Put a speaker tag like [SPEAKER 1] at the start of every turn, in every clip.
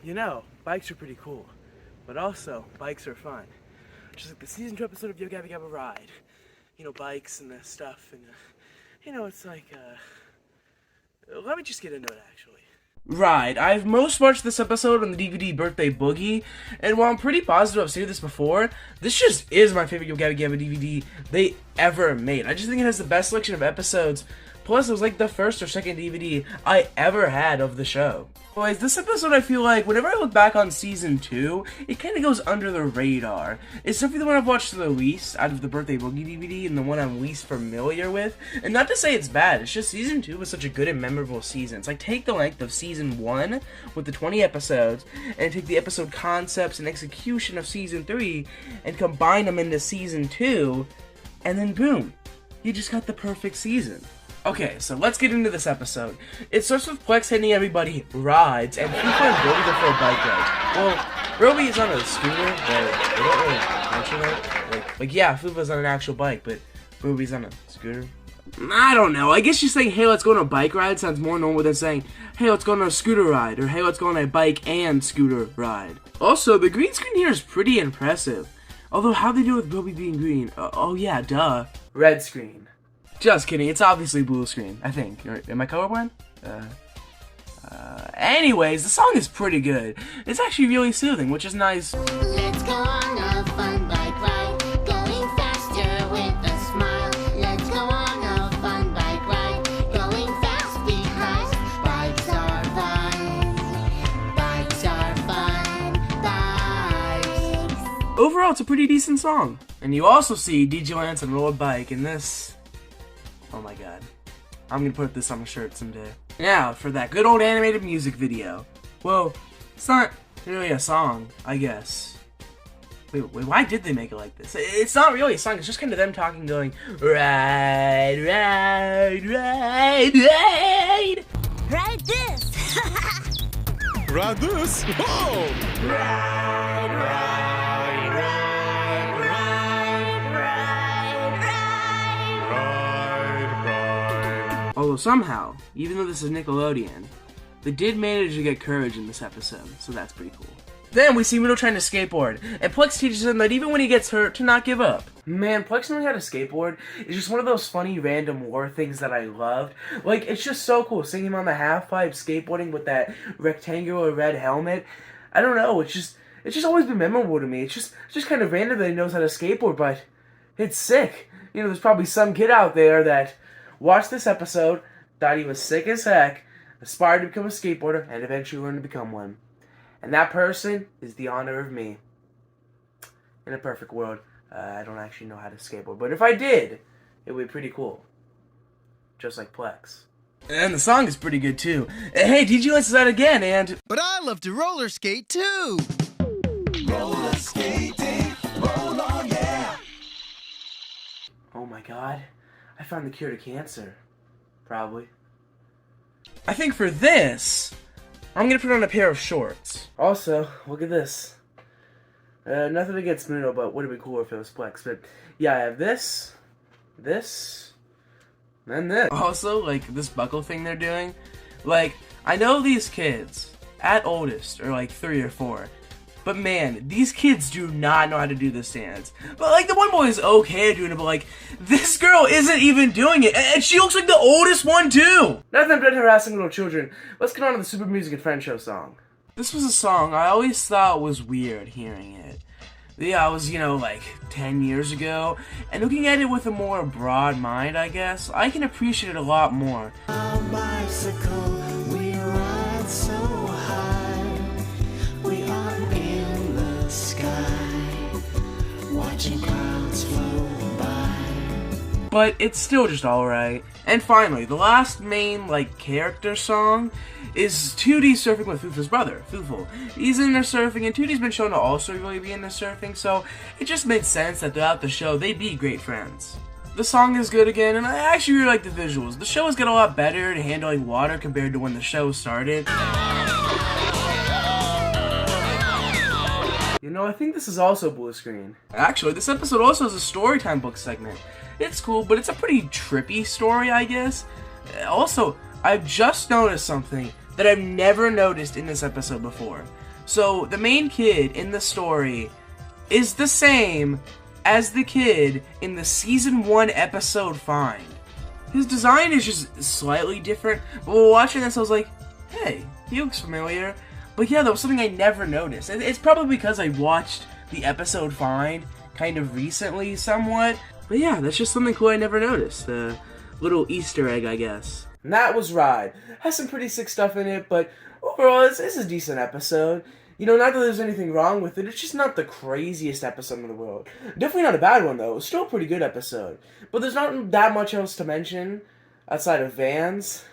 [SPEAKER 1] You know, bikes are pretty cool, but also bikes are fun. Just like the season 2 episode of Yo Gabba Ride. You know, bikes and the stuff, and you know, it's like, let me just get into it, actually. Right, I've most watched this episode on the DVD Birthday Boogie, and while I'm pretty positive I've seen this before, this just is my favorite Yo Gabba DVD they ever made. I just think it has the best selection of episodes, plus it was like the first or second DVD I ever had of the show. Anyways, this episode I feel like, whenever I look back on Season 2, it kind of goes under the radar. It's definitely the one I've watched the least out of the Birthday Boogie DVD, and the one I'm least familiar with. And not to say it's bad, it's just Season 2 was such a good and memorable season. It's like, take the length of Season 1 with the 20 episodes, and take the episode concepts and execution of Season 3, and combine them into Season 2, and then boom, you just got the perfect season. Okay, so let's get into this episode. It starts with Plex handing everybody rides, and Fufa and Roby go for a bike ride. Well, Roby is on a scooter, but they don't really mention it. Like yeah, Fufa's on an actual bike, but Roby's on a scooter. I don't know, I guess just saying, hey, let's go on a bike ride sounds more normal than saying, hey, let's go on a scooter ride, or hey, let's go on a bike and scooter ride. Also, the green screen here is pretty impressive. Although, how'd they do with Roby being green? Oh yeah, duh. Red screen. Just kidding, it's obviously blue screen, I think. Am I colorblind? Anyways, the song is pretty good. It's actually really soothing, which is nice.
[SPEAKER 2] Let's go on a fun bike ride, going faster with a smile. Let's go on a fun bike ride, going fast because bikes are fun. Bikes are fun. Bikes.
[SPEAKER 1] Overall, it's a pretty decent song. And you also see DJ Lance on a road bike in this. Oh my god. I'm gonna put this on a shirt someday. Now, for that good old animated music video. Well, it's not really a song, I guess. Wait, why did they make it like this? It's not really a song, it's just kind of them talking, going, ride, ride, ride, ride!
[SPEAKER 2] Ride this!
[SPEAKER 3] Ride this! Oh!
[SPEAKER 2] Ride, ride, ride, ride, ride, ride.
[SPEAKER 1] Although somehow, even though this is Nickelodeon, they did manage to get courage in this episode, so that's pretty cool. Then we see Mido trying to skateboard, and Plex teaches him that even when he gets hurt, to not give up. Man, Plex knowing how to skateboard is just one of those funny random war things that I loved. Like, it's just so cool seeing him on the half-pipe skateboarding with that rectangular red helmet. I don't know, it's just always been memorable to me. It's just kind of random that he knows how to skateboard, but it's sick. You know, there's probably some kid out there that watched this episode, thought he was sick as heck, aspired to become a skateboarder, and eventually learned to become one. And that person is the honor of me. In a perfect world, I don't actually know how to skateboard, but if I did, it would be pretty cool. Just like Plex. And the song is pretty good too. Hey, DJ Lance is out again, and...
[SPEAKER 3] But I love to roller skate too! Roller skating, roll on, yeah!
[SPEAKER 1] Oh my god, I found the cure to cancer. Probably. I think for this, I'm gonna put on a pair of shorts. Also, look at this. Nothing against Mido, but would have been cooler if it was Plex. But yeah, I have this, and this. Also, like, this buckle thing they're doing. Like, I know these kids, at oldest, are like 3 or 4. But man, these kids do not know how to do this dance. But like, the one boy is okay at doing it, but like, this girl isn't even doing it. And she looks like the oldest one too! Now that I'm done harassing little children, let's get on to the Super Music and Friends Show song. This was a song I always thought was weird hearing it. Yeah, I was, like 10 years ago, and looking at it with a more broad mind, I guess, I can appreciate it a lot more.
[SPEAKER 2] Our bicycle, we ride so high. We are in the sky, watching clouds float by.
[SPEAKER 1] But it's still just alright. And finally, the last main, character song is 2D surfing with Fufa's brother, Fuful. He's in there surfing, and 2D's been shown to also really be in there surfing, so it just made sense that throughout the show, they'd be great friends. The song is good again, and I actually really like the visuals. The show has got a lot better at handling water compared to when the show started. You know, I think this is also blue screen. Actually, this episode also has a Storytime book segment. It's cool, but it's a pretty trippy story, I guess. Also, I've just noticed something that I've never noticed in this episode before. So the main kid in the story is the same as the kid in the season 1 episode Find. His design is just slightly different, but while watching this I was like, hey, he looks familiar. But yeah, that was something I never noticed. It's probably because I watched the episode Find kind of recently somewhat. But yeah, that's just something cool I never noticed. A little Easter egg, I guess. And that was Ride. Has some pretty sick stuff in it, but overall, it's a decent episode. You know, not that there's anything wrong with it, it's just not the craziest episode in the world. Definitely not a bad one, though. It's still a pretty good episode. But there's not that much else to mention outside of Vans.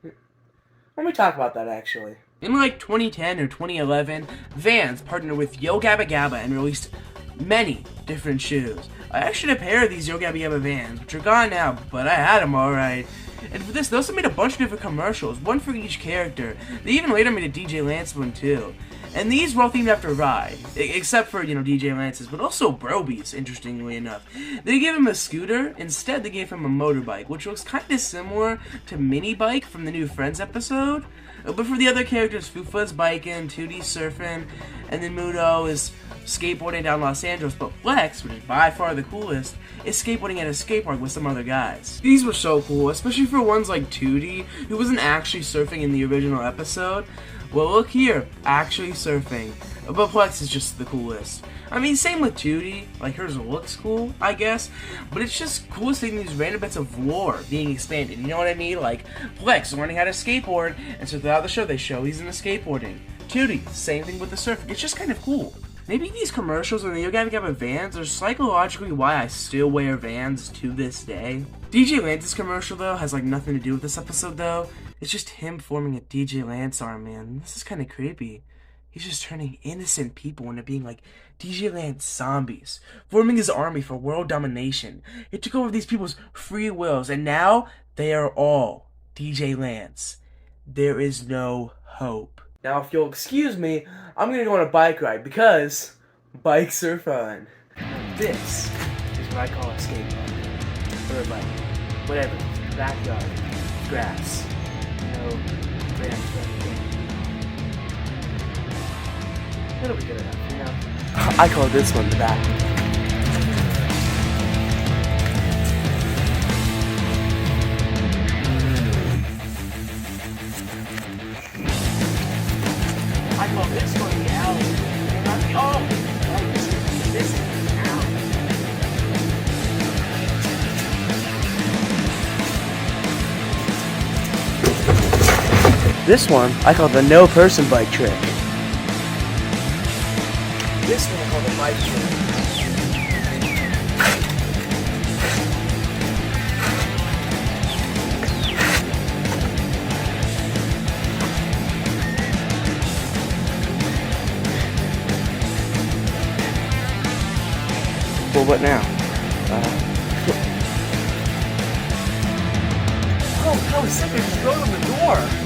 [SPEAKER 1] Let me talk about that, actually. In like 2010 or 2011, Vans partnered with Yo Gabba Gabba and released many different shoes. I actually had a pair of these Yo Gabba Gabba Vans, which are gone now, but I had them alright. And for this, they also made a bunch of different commercials, one for each character. They even later made a DJ Lance one too. And these were all themed after Ride, except for, DJ Lance's, but also Broby's, interestingly enough. They gave him a scooter, instead they gave him a motorbike, which looks kind of similar to Mini Bike from the new Friends episode. But for the other characters, Fufa's biking, 2D's surfing, and then Mudo is skateboarding down Los Angeles, but Plex, which is by far the coolest, is skateboarding at a skate park with some other guys. These were so cool, especially for ones like 2D, who wasn't actually surfing in the original episode. Well, look here, actually surfing. But Plex is just the coolest. I mean, same with 2D, like hers looks cool, I guess, but it's just cool seeing these random bits of lore being expanded, you know what I mean? Like, Plex learning how to skateboard, and so throughout the show they show he's into skateboarding. 2D, same thing with the surfing, it's just kind of cool. Maybe these commercials on the Yo Gabba Gabba Vans are psychologically why I still wear Vans to this day. DJ Lance's commercial, though, has like nothing to do with this episode, though. It's just him forming a DJ Lance arm, man. This is kind of creepy. He's just turning innocent people into being like DJ Lance zombies, forming his army for world domination. It took over these people's free wills, and now they are all DJ Lance. There is no hope. Now, if you'll excuse me, I'm gonna go on a bike ride because bikes are fun. This is what I call a skate park, or a bike, whatever, backyard, grass, no ramps or anything. It'll be good enough, you know. I call this one the back. I call this one the alley. Not the this is the alley. This one I call the no person bike trick. This one I call the bike trick. Well, what now? Oh, sick, I just wrote on the door.